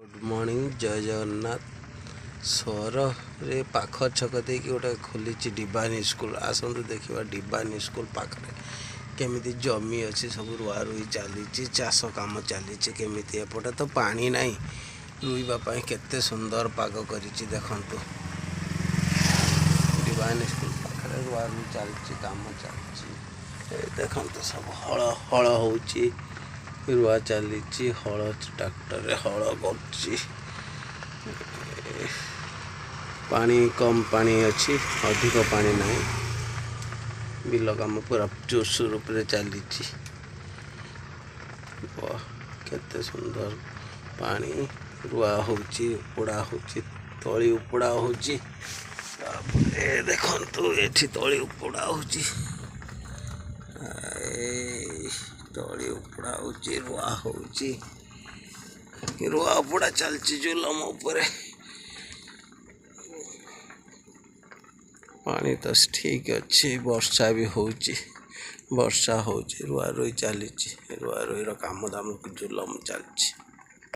Good morning जय जगन्नाथ सहर पाख छक दे गोटे खोली डिवाइन स्कूल आसतु देखा डिवाइन स्कूल पाखे केमी जमी अच्छी सब रुआ रुई चली चाष कम चली केमी एपटे तो पानी ना रुईवाई केते सुंदर पाग कर देखु डिवाइन स्कूल पाखे रुआ रुई चली कम चली देखु सब हल हल हो रुआ चली हल ट्रैक्टर हल कर पानी कम पानी अच्छी अधिक पानी ना बिल कम पूरा जोरसोर चली केते सुंदर पानी रुआ उपड़ा हो तली उपड़ा हो देखु ये तली उपड़ा हो तली उपड़ा हो रुआ हो रुआ उपड़ा चलती जुलम उपर पानी तो ठीक अच्छे वर्षा भी वर्षा हो रुआ रुई चली रुआ रुई कम दाम जुलम चलती।